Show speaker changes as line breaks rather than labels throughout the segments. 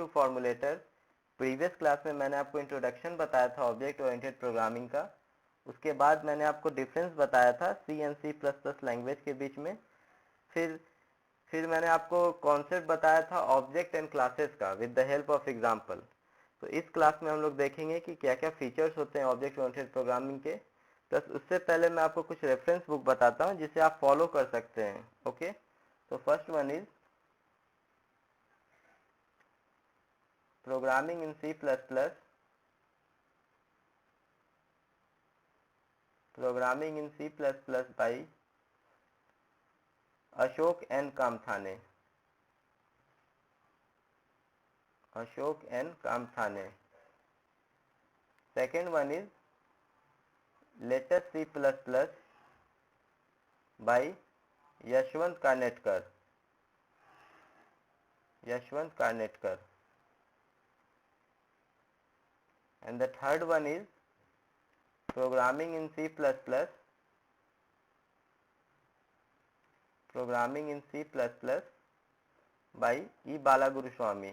To फॉर्मूलेटर। Previous class में मैंने आपको इंट्रोडक्शन बताया था ऑब्जेक्ट ओरिएंटेड प्रोग्रामिंग का। उसके बाद मैंने आपको डिफरेंस बताया था C and C plus plus language के बीच में। फिर मैंने आपको कॉन्सेप्ट बताया था ऑब्जेक्ट एंड क्लासेस का with the help of example. तो इस क्लास में हम लोग देखेंगे कि क्या क्या फीचर्स होते हैं ऑब्जेक्ट ओरिएंटेड प्रोग्रामिंग के। प्लस उससे पहले मैं आपको कुछ रेफरेंस बुक बताता हूँ जिसे आप फॉलो कर सकते हैं। ओके, तो first one is programming in C plus plus, programming in C plus plus by Ashok N Kamthane, Ashok N Kamthane. Second one is latest C plus plus by Yashavant Kanetkar, Yashavant Kanetkar. And the third one is programming in C++, programming in C++ by E. Balaguruswamy,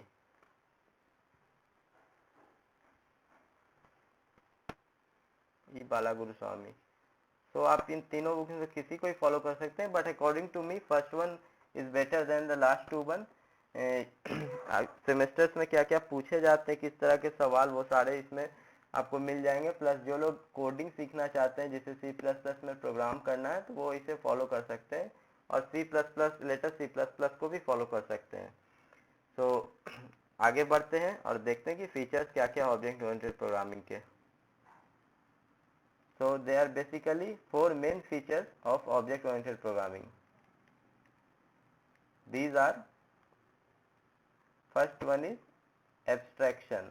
E. Balaguruswamy। So आप इन तीनों book में से किसी को ही follow कर सकते हैं, but according to me first one is better than the last two one. Semesters में क्या क्या पूछे जाते हैं, किस तरह के सवाल, वो सारे इसमें आपको मिल जाएंगे। प्लस जो लोग कोडिंग सीखना चाहते हैं, जिसे सी प्लस प्लस में प्रोग्राम करना है, तो वो इसे फॉलो कर सकते हैं। और C plus plus latest C plus plus को भी फॉलो कर सकते हैं। तो आगे बढ़ते हैं और देखते हैं कि फीचर्स क्या क्या ऑब्जेक्ट ओरिएंटेड प्रोग्रामिंग के। So there are basically four main features of object oriented programming. These are, first one is abstraction,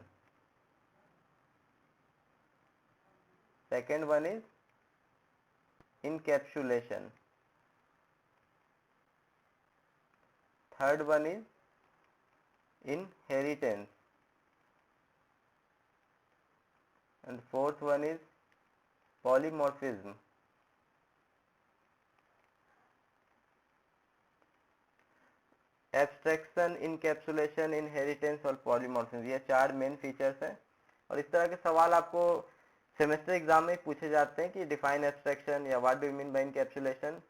second one is encapsulation, third one is inheritance, and fourth one is polymorphism। Abstraction, encapsulation, inheritance और polymorphism, ये चार main features हैं। और इस तरह के सवाल आपको सेमेस्टर एग्जाम में पूछे जाते हैं कि डिफाइन एब्स्ट्रैक्शन या what do you mean by encapsulation.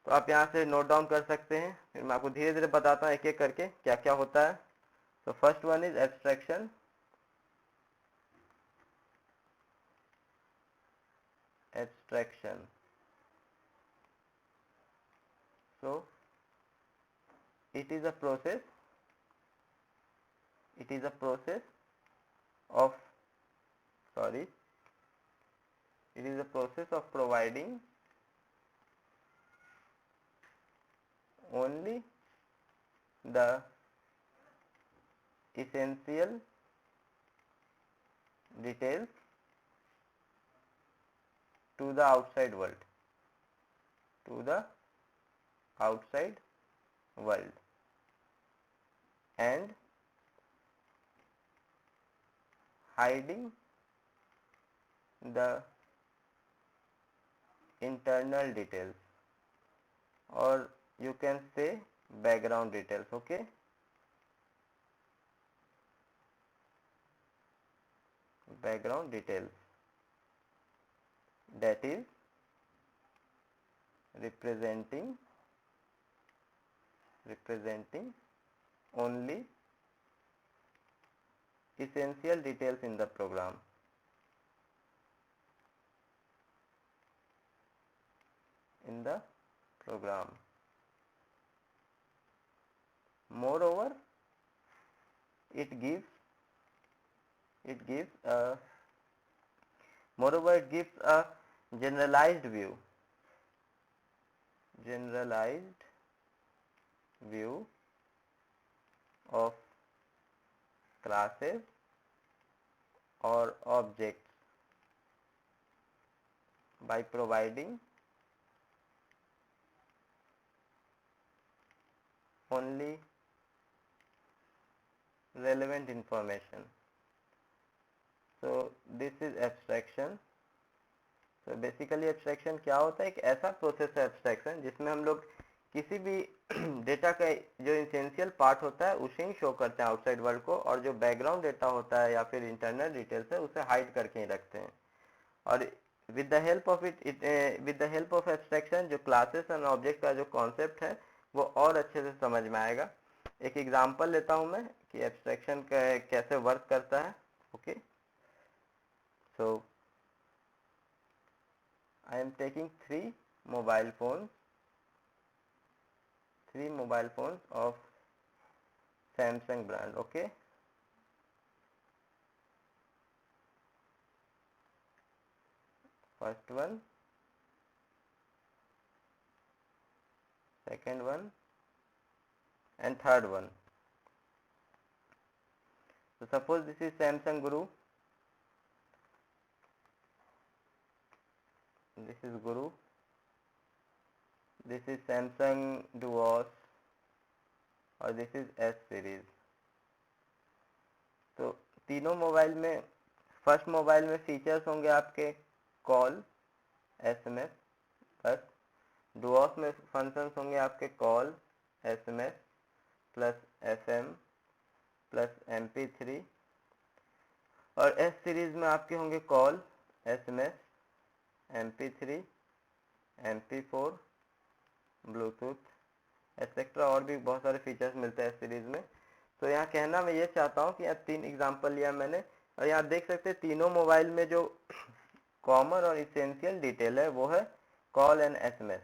तो आप यहाँ से नोट डाउन कर सकते हैं, फिर मैं आपको धीरे धीरे बताता हूँ एक एक करके क्या क्या होता है। तो first one is abstraction. Abstraction, so it is a process, it is a process of, sorry, it is a process of providing only the essential details to the outside world, to the outside world, and hiding the internal details, or you can say background details। okay, background details, that is representing only essential details in the program, in the program। Moreover, it gives a generalized view of classes or objects by providing only relevant information। so this is abstraction। so basically abstraction क्या होता है, एक ऐसा process है abstraction जिसमें हम लोग किसी भी डेटा का जो इसेंशियल पार्ट होता है उसे ही शो करते हैं आउटसाइड वर्ल्ड को, और जो बैकग्राउंड डेटा होता है या फिर इंटरनल डिटेल्स है उसे हाइड करके ही रखते हैं। और with the help of with the help of abstraction जो क्लासेस एंड ऑब्जेक्ट का जो कॉन्सेप्ट है वो और अच्छे से समझ में आएगा। एक एग्जांपल लेता हूं मैं कि एब्स्ट्रैक्शन कैसे वर्क करता है। Okay, so I am taking mobile phone three mobile phones of Samsung brand. Okay, first one, second one, and third one. So suppose this is Samsung Guru, this is Guru, this is Samsung Duos, और this is S series. तो तीनों mobile में, first mobile में features होंगे आपके call, SMS, बस। Duos में functions होंगे आपके call, SMS plus FM plus MP3, और S सीरीज में आपके होंगे call, SMS, MP3, MP4, Bluetooth etcetera, और भी बहुत सारे फीचर्स मिलते हैं इस सीरीज में। तो यहाँ कहना मैं ये चाहता हूँ कि यहाँ 3 एग्जांपल लिया मैंने, और यहाँ देख सकते हैं तीनों मोबाइल में जो कॉमन और इसेंशियल डिटेल है वो है कॉल एंड SMS।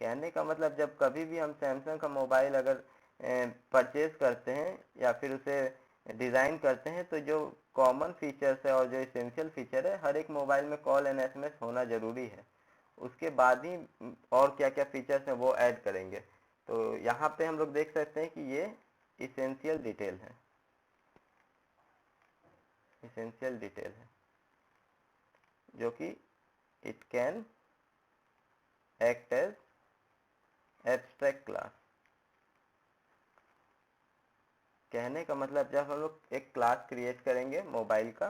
कहने का मतलब जब कभी भी हम सैमसंग का मोबाइल अगर परचेज करते हैं या फिर उसे डिज़ाइन करते हैं तो जो कॉमन फीचर्स है और जो इसेंशियल फीचर है, हर एक मोबाइल में कॉल एंड SMS होना ज़रूरी है। उसके बाद ही और क्या क्या फीचर्स हैं वो ऐड करेंगे। तो यहाँ पे हम लोग देख सकते हैं कि ये इसेंशियल डिटेल है, इसेंशियल डिटेल है जो कि it can act as abstract class. कहने का मतलब जब हम लोग एक क्लास क्रिएट करेंगे मोबाइल का,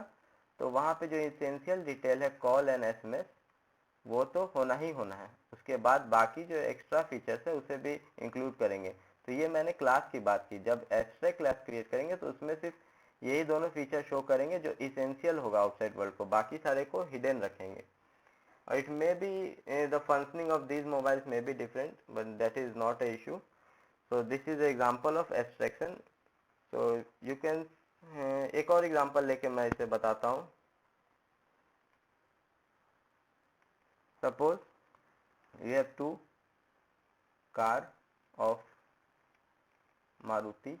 तो वहाँ पे जो इसेंशियल डिटेल है कॉल एंड SMS वो तो होना ही होना है। उसके बाद बाकी जो एक्स्ट्रा फीचर्स है उसे भी इंक्लूड करेंगे। तो ये मैंने क्लास की बात की। जब एब्स्ट्रैक्ट क्लास क्रिएट करेंगे तो उसमें सिर्फ यही दोनों फीचर शो करेंगे जो इसेंशियल होगा आउटसाइड वर्ल्ड को, बाकी सारे को हिडन रखेंगे। और it may be the functioning of these mobiles may be different, but that is not a issue. So this is example of abstraction. So you can, एक और एग्जाम्पल लेके मैं इसे बताता हूँ। Suppose you have two car of Maruti.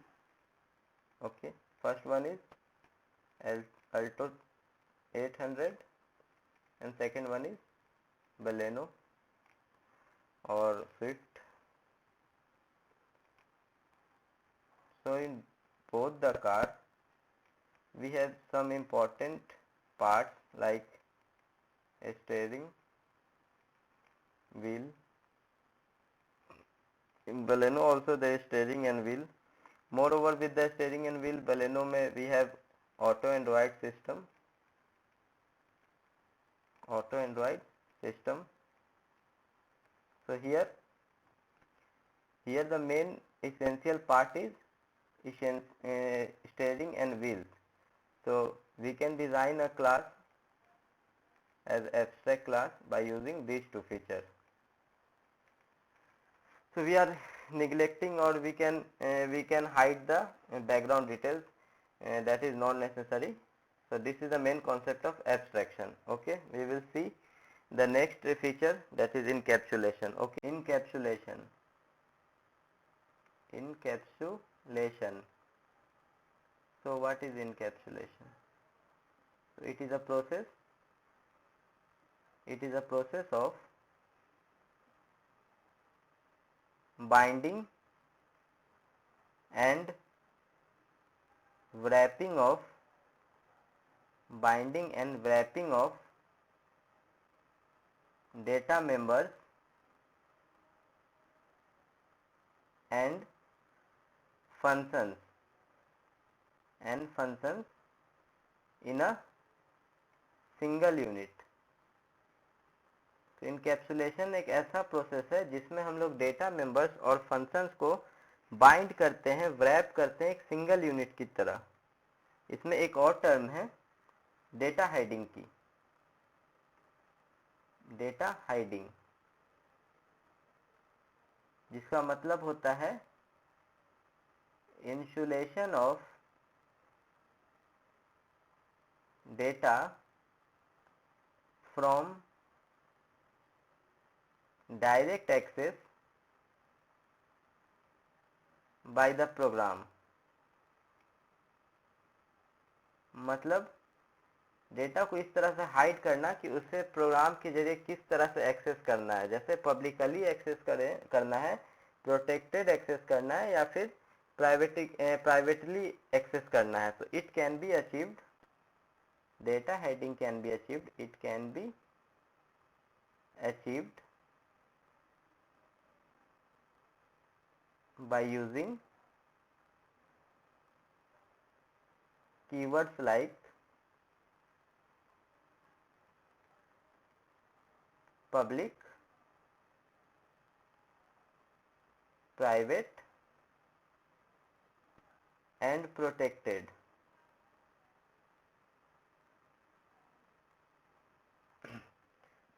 Okay, first one is Alto 800 and second one is Baleno or Swift. So in both the car we have some important parts like a steering wheel. In Baleno also there is steering and wheel. Moreover, with the steering and wheel, Baleno में we have auto Android system, auto Android system. So here the main essential part is steering and wheels. So we can design a class as abstract class by using these two features. So we are neglecting, or we can hide the background details, that is not necessary. So this is the main concept of abstraction. Okay, we will see the next feature, that is encapsulation. Okay, encapsulation. So what is encapsulation? So it is a process of binding and wrapping of data members and functions in a single unit. तो encapsulation एक ऐसा process है जिसमें हम लोग data members और functions को bind करते हैं, व्रैप करते हैं एक सिंगल यूनिट की तरह। इसमें एक और टर्म है डेटा हाइडिंग की, डेटा हाइडिंग, जिसका मतलब होता है insulation of data from direct access by the program. मतलब डेटा को इस तरह से हाइड करना कि उसे प्रोग्राम के जरिए किस तरह से एक्सेस करना है, जैसे पब्लिकली एक्सेस करना है, प्रोटेक्टेड एक्सेस करना है, या फिर प्राइवेटली एक्सेस करना है। तो it can be achieved, data hiding can be achieved, it can be achieved by using keywords like public, private and protected।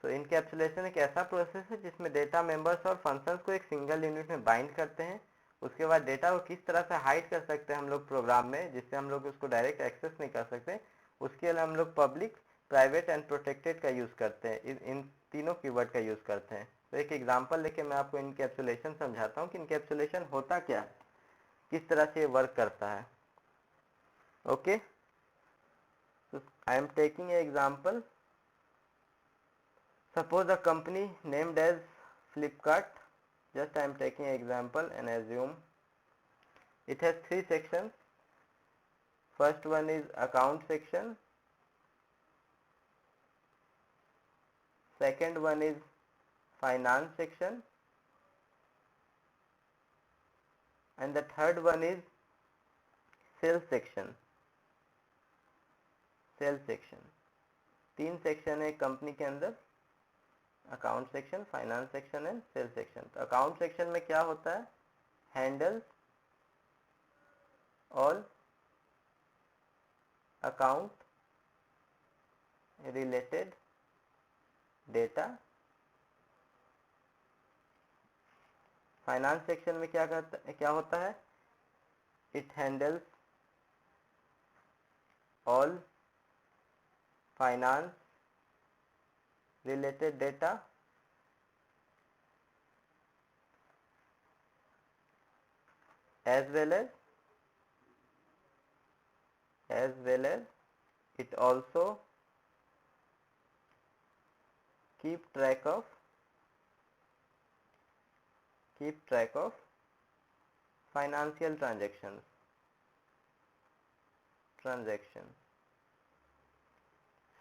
तो इनकैप्सुलेशन एक ऐसा प्रोसेस है जिसमें डेटा मेंबर्स और फंक्शंस को एक सिंगल यूनिट में बाइंड करते हैं। उसके बाद डेटा को किस तरह से हाइड कर सकते हैं हम लोग प्रोग्राम में, जिससे हम लोग उसको डायरेक्ट एक्सेस नहीं कर सकते, उसके लिए हम लोग पब्लिक, प्राइवेट एंड प्रोटेक्टेड का यूज़ करते हैं, इन तीनों कीवर्ड का यूज़ करते हैं। तो एक एग्जांपल लेके मैं आपको इनकैप्सुलेशन समझाता हूँ कि इनकैप्सुलेशन होता क्या है, किस तरह से ये वर्क करता है। Okay, I am taking a example. Suppose a company named as Flipkart, just I am taking an example and assume it has three sections. First one is account section, second one is finance section, and the third one is sales section, sales section। तीन section है company के अंदर, account section, finance section and sale section. तो account section में क्या होता है, handles all account related data. Finance section में क्या होता है, it handles all finance related data as well as it also keep track of financial transactions।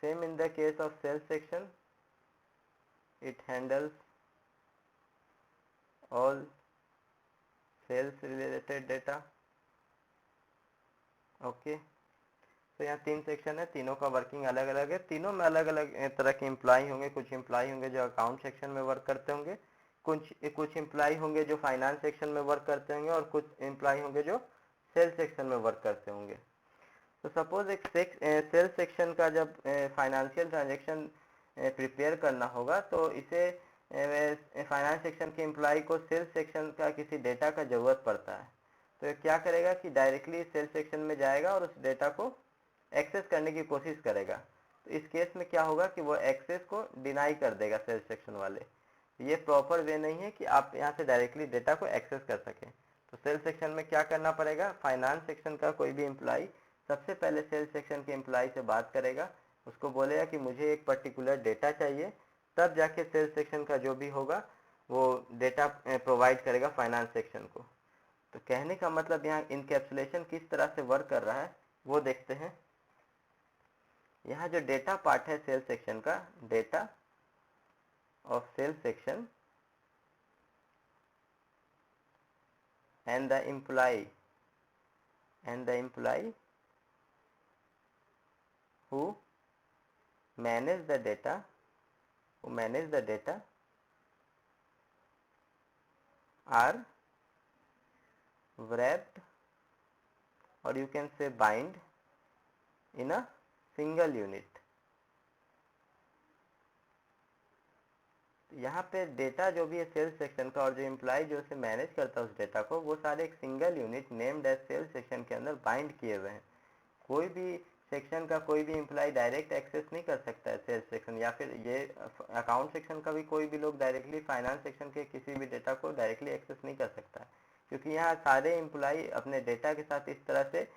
Same in the case of sales section, it handles all sales related data। Okay, तो यहाँ तीन section है, तीनों का working अलग अलग है, तीनों में अलग अलग तरह के एम्प्लॉय होंगे। कुछ एम्प्लॉय होंगे जो अकाउंट सेक्शन में वर्क करते होंगे, कुछ एम्प्लॉय होंगे जो फाइनेंस सेक्शन में वर्क करते होंगे, और कुछ एम्प्लॉय होंगे जो सेल्स सेक्शन में वर्क करते होंगे। तो सपोज एक सेल्स सेक्शन का जब फाइनेंशियल ट्रांजेक्शन प्रिपेयर करना होगा, तो इसे फाइनेंस सेक्शन के एम्प्लॉय को सेल्स सेक्शन का किसी डेटा का ज़रूरत पड़ता है। तो ये क्या करेगा कि डायरेक्टली सेल्स सेक्शन में जाएगा और उस डेटा को एक्सेस करने की कोशिश करेगा। तो इस केस में क्या होगा कि वो एक्सेस को डिनाई कर देगा सेल्स सेक्शन वाले। ये प्रॉपर वे नहीं है कि आप यहाँ से डायरेक्टली डेटा को एक्सेस कर सकें। तो सेल्स सेक्शन में क्या करना पड़ेगा, फाइनेंस सेक्शन का कोई भी एम्प्लॉय सबसे पहले सेल्स सेक्शन के एम्प्लॉय से बात करेगा, उसको बोलेगा कि मुझे एक पर्टिकुलर डेटा चाहिए, तब जाके सेल्स सेक्शन का जो भी होगा वो डेटा प्रोवाइड करेगा फाइनेंस सेक्शन को। तो कहने का मतलब यहाँ इनकैप्सुलेशन किस तरह से वर्क कर रहा है वो देखते हैं। यहाँ जो डेटा पार्ट है सेल्स सेक्शन का, data of sales section and the employee who manage the data who manage the data are wrapped or you can say bind in a single unit. यहाँ पे डेटा जो भी है sales section का और जो employ जो उसे मैनेज करता है उस डेटा को, वो सारे एक single unit named as sales section के अंदर बाइंड किए हुए हैं। कोई भी सेक्शन का कोई भी एम्प्लॉय डायरेक्ट एक्सेस नहीं कर सकता है सेल्स सेक्शन, या फिर ये अकाउंट सेक्शन का भी कोई भी लोग डायरेक्टली फाइनेंस सेक्शन के किसी भी डेटा को डायरेक्टली एक्सेस नहीं कर सकता है, क्योंकि यहाँ सारे एम्प्लॉय अपने डेटा के साथ इस तरह से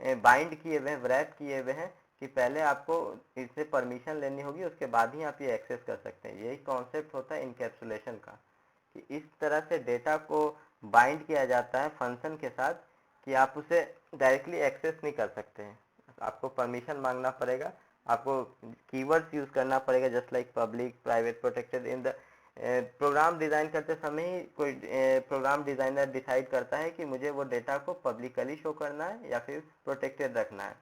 बाइंड किए हुए हैं, रैप किए हुए हैं कि पहले आपको इससे परमिशन लेनी होगी, उसके बाद ही आप ये एक्सेस कर सकते हैं। यही कॉन्सेप्ट होता है इनकैप्सुलेशन का, कि इस तरह से डेटा को बाइंड किया जाता है फंक्शन के साथ कि आप उसे डायरेक्टली एक्सेस नहीं कर सकते हैं, आपको परमिशन मांगना पड़ेगा, आपको कीवर्ड्स यूज करना पड़ेगा, just like public, private, protected. In the program design करते समय ही कोई प्रोग्राम डिजाइनर डिसाइड करता है कि मुझे वो डेटा को पब्लिकली शो करना है या फिर प्रोटेक्टेड रखना है।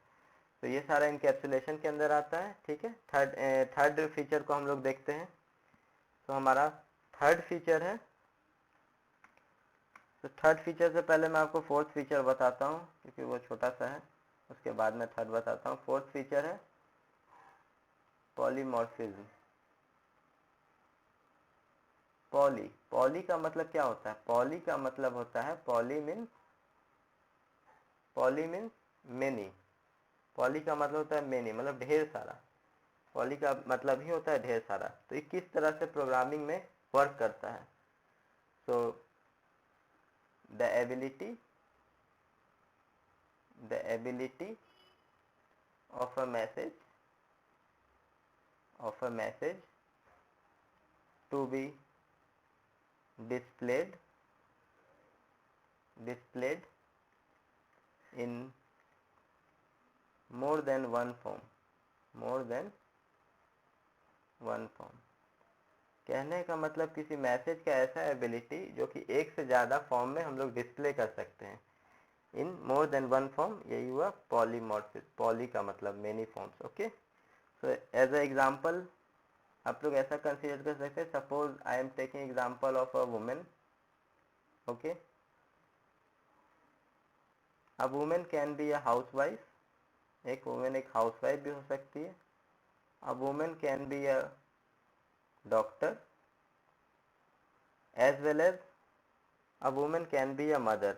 तो ये सारा इनकैप्सुलेशन के अंदर आता है। ठीक है, थर्ड फीचर को हम लोग देखते हैं। तो हमारा थर्ड फीचर है, तो थर्ड फीचर से पहले मैं आपको फोर्थ फीचर बताता हूँ क्योंकि वो छोटा सा है, उसके बाद मैं थर्ड बताता हूँ। फोर्थ फीचर है पॉलीमॉर्फिज्म। पॉली का मतलब क्या होता है? पॉली का मतलब होता है, पॉली मीन्स मेनी। पॉली का मतलब होता है मेनी, मतलब ढेर सारा। पॉली का मतलब ही होता है ढेर सारा। तो ये किस तरह से प्रोग्रामिंग में वर्क करता है? So the ability of a message to be displayed in more than one form। कहने का मतलब किसी मैसेज का ऐसा एबिलिटी जो कि एक से ज़्यादा फॉर्म में हम लोग डिस्प्ले कर सकते हैं, in more than one form. यही हुआ पॉलीमॉर्फिज्म। पॉली का मतलब many forms. Okay, so as a example आप लोग ऐसा कंसीडर कर सकते हैं, suppose I am taking example of a women. Okay, a women can be a housewife. एक वुमेन एक हाउसवाइफ भी हो सकती है। A women can be a doctor as well as a woman can be a mother।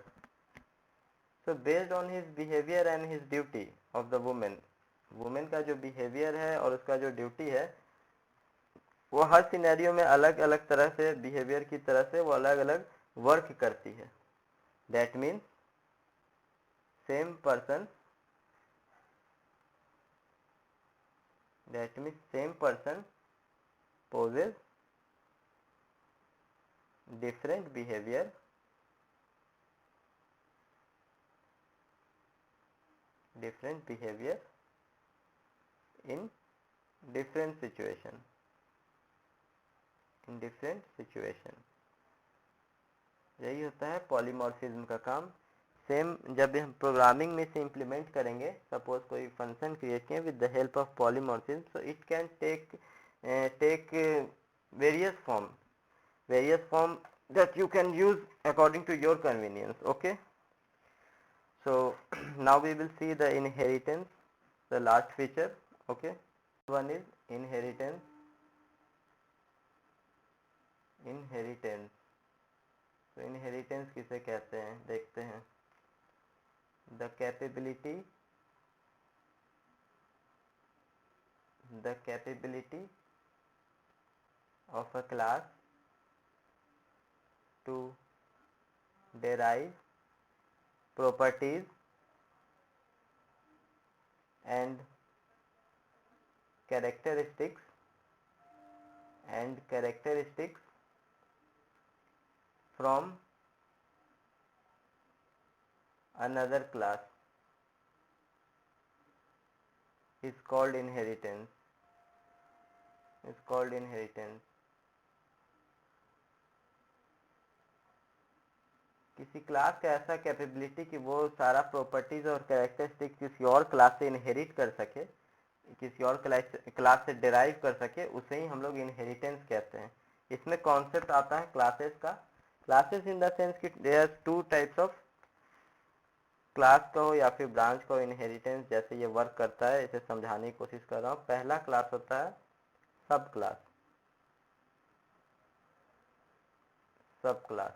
So based on his behavior and his duty of the woman का जो behavior है और उसका जो duty है, वो हर सिनेरियो में अलग अलग तरह से बिहेवियर की तरह से वो अलग अलग वर्क करती है। That means same person possess different behaviour in different situation. यही होता है पॉलीमॉर्फिज्म का काम। सेम जब हम प्रोग्रामिंग में से इम्प्लीमेंट करेंगे, सपोज कोई फंक्शन क्रिएट किए with the help of polymorphism, so it can take various form that you can use according to your convenience। okay, so now we will see the inheritance, the last feature। okay, one is inheritance। तो inheritance किसे कहते हैं देखते हैं। The capability of a class to derive properties and characteristics from another class is called inheritance। किसी class का ऐसा capability कि वो सारा प्रॉपर्टीज और कैरेक्टरिस्टिक किसी और क्लास से इनहेरिट कर सके, किसी और क्लास से डिराइव कर सके, उसे ही हम लोग इनहेरिटेंस कहते हैं। इसमें कॉन्सेप्ट आता है क्लासेस का। क्लासेस इन द सेंस कि there are two types of class का हो या फिर ब्रांच का हो इनहेरिटेंस, जैसे ये वर्क करता है इसे समझाने की कोशिश कर रहा हूँ। पहला क्लास होता है सब क्लास। सब class,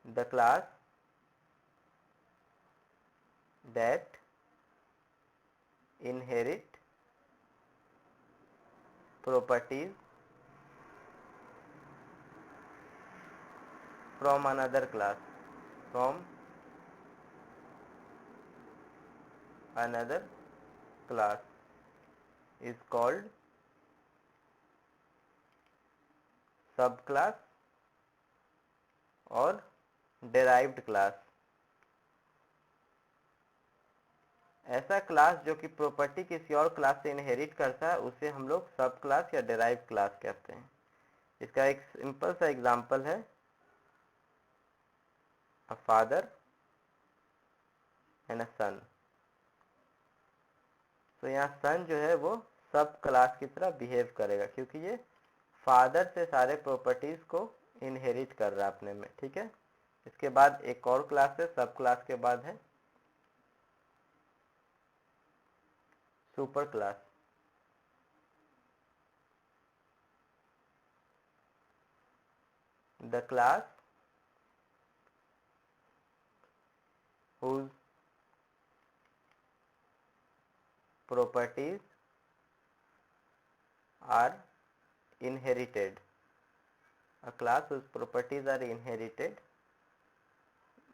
the class that inherit properties from another class, from another class is called subclass और derived class। ऐसा क्लास जो कि प्रॉपर्टी किसी और क्लास से इनहेरिट करता है उसे हम लोग सब क्लास या डेराइव क्लास कहते हैं। इसका एक सिंपल सा एग्जांपल है अ फादर एंड अ सन। तो यहाँ सन जो है वो सब क्लास की तरह बिहेव करेगा, क्योंकि ये फादर से सारे प्रॉपर्टीज को इनहेरिट कर रहा है अपने में, ठीक है। इसके बाद एक और क्लास है, सब क्लास के बाद है super class. The class whose properties are inherited, a class whose properties are inherited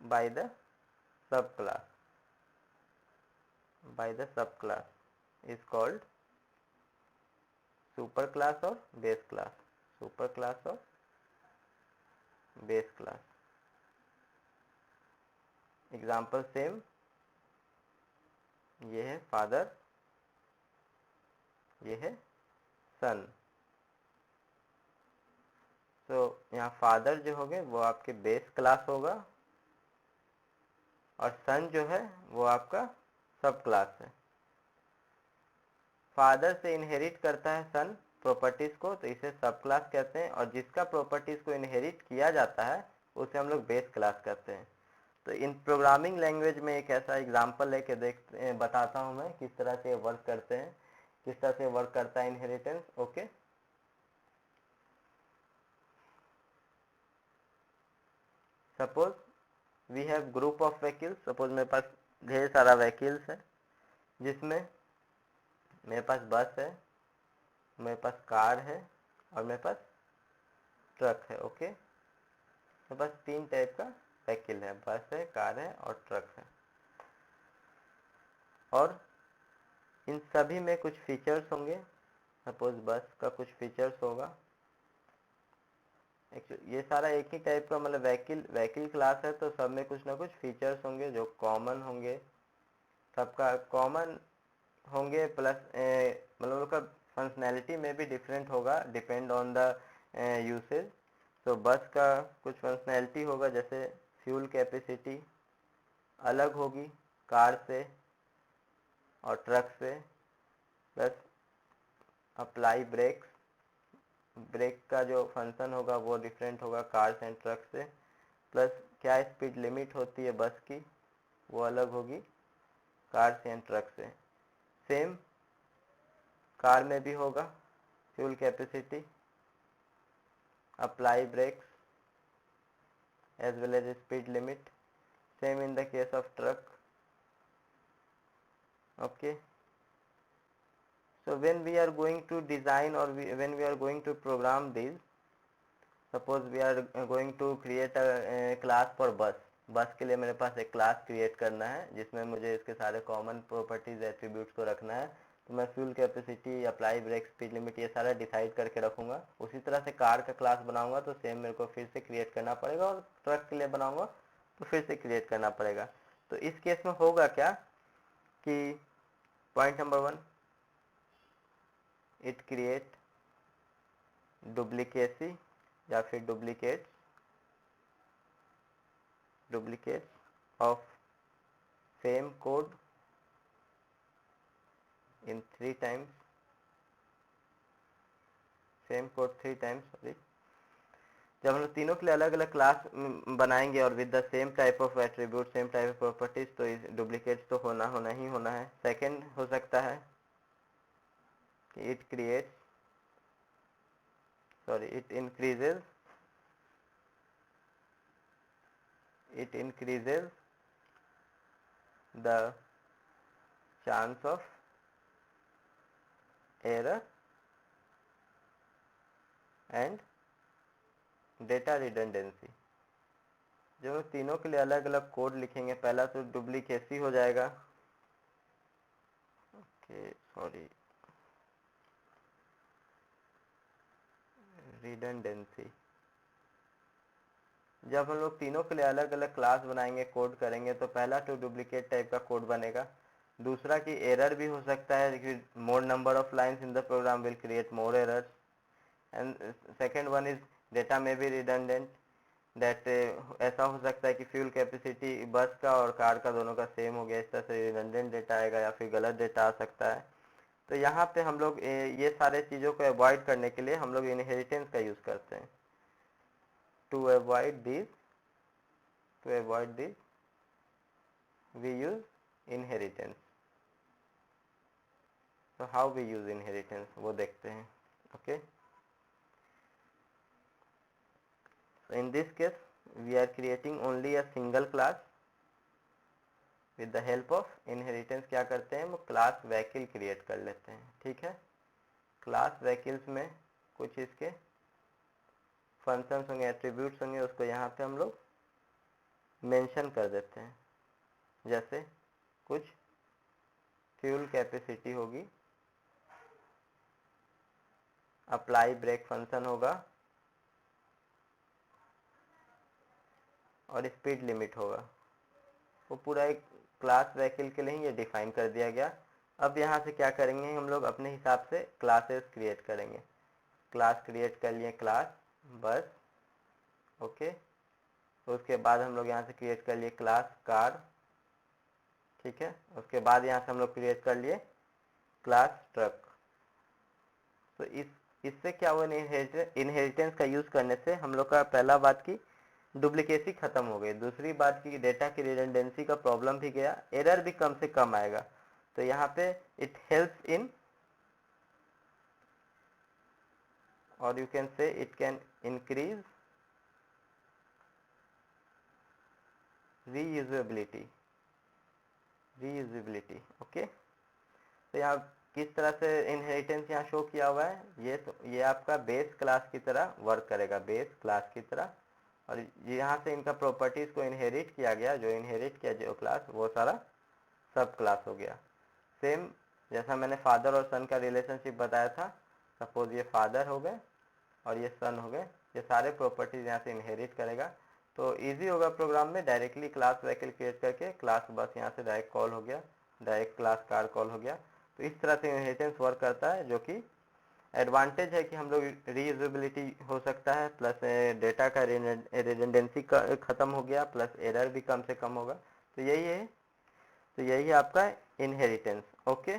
by the subclass is called superclass or base class, superclass or base class। Example same, ये है father, ये है सन। तो यहाँ father जो होंगे वो आपके बेस क्लास होगा और सन जो है वो आपका सब क्लास है। फादर से इनहेरिट करता है सन प्रॉपर्टीज को, तो इसे सब क्लास कहते हैं, और जिसका प्रॉपर्टीज को इनहेरिट किया जाता है उसे हम लोग बेस क्लास कहते हैं। तो इन प्रोग्रामिंग लैंग्वेज में एक ऐसा एग्जांपल लेके बताता हूँ मैं किस तरह से वर्क करते हैं, किस तरह से वर्क करता है inheritance. Okay, suppose we have group of vehicles. Suppose मेरे पास ढेर सारा व्हीकल्स है, जिसमें मेरे पास बस है, मेरे पास कार है और मेरे पास ट्रक है। ओके, मेरे पास तीन टाइप का व्हीकल है, बस है, कार है और ट्रक है। और इन सभी में कुछ फीचर्स होंगे। सपोज बस का कुछ फीचर्स होगा, ये सारा एक ही टाइप का मतलब व्हीकल क्लास है, तो सब में कुछ ना कुछ फीचर्स होंगे जो कॉमन होंगे, सबका कॉमन होंगे, प्लस मतलब उनका फंक्शनैलिटी में भी डिफरेंट होगा डिपेंड ऑन द यूसेज। तो बस का कुछ फंक्शनैलिटी होगा, जैसे फ्यूल कैपेसिटी अलग होगी कार से और ट्रक से, प्लस अप्लाई ब्रेक्स, ब्रेक का जो फंक्शन होगा वो डिफरेंट होगा कार्स एंड ट्रक से, प्लस क्या स्पीड लिमिट होती है बस की वो अलग होगी कार से एंड ट्रक से। सेम कार में भी होगा fuel capacity, apply brakes as well as speed limit, same in the case of truck। okay, so when we are going to design or when we are going to program these, suppose we are going to create a class for बस के लिए मेरे पास एक class create करना है जिसमें मुझे इसके सारे कॉमन प्रॉपर्टीज एट्रीब्यूट्स को रखना है। तो मैं fuel capacity, apply brake, speed limit ये सारा डिसाइड करके रखूंगा। उसी तरह से कार का क्लास बनाऊंगा तो सेम मेरे को फिर से क्रिएट करना पड़ेगा, और ट्रक के लिए बनाऊंगा तो फिर से क्रिएट करना पड़ेगा। तो इस केस में होगा क्या कि point number 1, it create duplicacy या फिर duplicates of same code in 3 times, same code 3 times, sorry. जब हम लोग तीनों के लिए अलग अलग क्लास बनाएंगे और with the same type of attribute, same type of properties, तो डुप्लीकेट तो होना ही होना है। सेकंड हो सकता है कि it creates, sorry, it increases the chance of error and data redundancy. जो तीनों के लिए अलग अलग कोड लिखेंगे, पहला तो डुप्लीकेसी हो जाएगा, ओके सॉरी, रिडंडेंसी। जब हम लोग तीनों के लिए अलग अलग क्लास बनाएंगे, कोड करेंगे, तो पहला तो डुप्लीकेट टाइप का कोड बनेगा। दूसरा कि एरर भी हो सकता है कि more number of lines in the program will create more errors, and second one is data में भी रिडंडेंट, दैट ऐसा हो सकता है कि फ्यूल कैपेसिटी बस का और कार का दोनों का सेम हो गया, इस तरह से रिडंडेंट डेटा आएगा या फिर गलत डेटा आ सकता है। तो यहाँ पे हम लोग ये सारे चीज़ों को अवॉइड करने के लिए हम लोग इनहेरिटेंस का यूज़ करते हैं। To avoid this we use inheritance। so how we use inheritance वो देखते हैं, okay। so in this case we are creating only a single class with the help of inheritance। क्या करते हैं, वो क्लास वैकिल क्रिएट कर लेते हैं, ठीक है। क्लास वैकिल्स में कुछ इसके फंक्शंस होंगे, एट्रीब्यूट्स होंगे, उसको यहाँ पे हम लोग मेंशन कर देते हैं। जैसे कुछ फ्यूल कैपेसिटी होगी, अप्लाई ब्रेक फंक्शन होगा और स्पीड लिमिट होगा। वो पूरा एक क्लास वैकिल के लिए ही ये डिफाइन कर दिया गया। अब यहाँ से क्या करेंगे, हम लोग अपने हिसाब से क्लासेस क्रिएट करेंगे। क्लास क्रिएट कर लिए, क्लास बस, ओके। उसके बाद हम लोग यहाँ से क्रिएट कर लिए क्लास कार, ठीक है। उसके बाद यहाँ से हम लोग क्रिएट कर लिए क्लास ट्रक। तो इससे क्या हुआ, इनहेरिटेंस का यूज करने से हम लोग का पहला बात की डुप्लीकेसी खत्म हो गई, दूसरी बात की डेटा की रिडंडेंसी का प्रॉब्लम भी गया, एरर भी कम से कम आएगा। तो यहाँ पे इट हेल्प्स इन, और you can say it can increase reusability, okay. तो यहाँ किस तरह से इनहेरिटेंस यहाँ शो किया हुआ है, ये आपका बेस क्लास की तरह वर्क करेगा, बेस क्लास की तरह। और यहाँ से इनका प्रॉपर्टीज को इनहेरिट किया गया, जो इनहेरिट किया जो क्लास, वो सारा सब क्लास हो गया। सेम जैसा मैंने फादर और सन का रिलेशनशिप बताया था, सपोज ये फादर हो गए और ये सन हो गए, ये सारे प्रॉपर्टीज यहाँ से इनहेरिट करेगा। तो इजी होगा प्रोग्राम में, डायरेक्टली क्लास वैकिल क्रिएट करके क्लास बस यहाँ से डायरेक्ट कॉल हो गया, डायरेक्ट क्लास कार कॉल हो गया। तो इस तरह से इनहेरिटेंस वर्क करता है, जो कि एडवांटेज है कि हम लोग रीयूजेबिलिटी हो सकता है, प्लस डेटा का रिडंडेंसी खत्म हो गया, प्लस एरर भी कम से कम होगा। तो यही है आपका इनहेरिटेंस, ओके।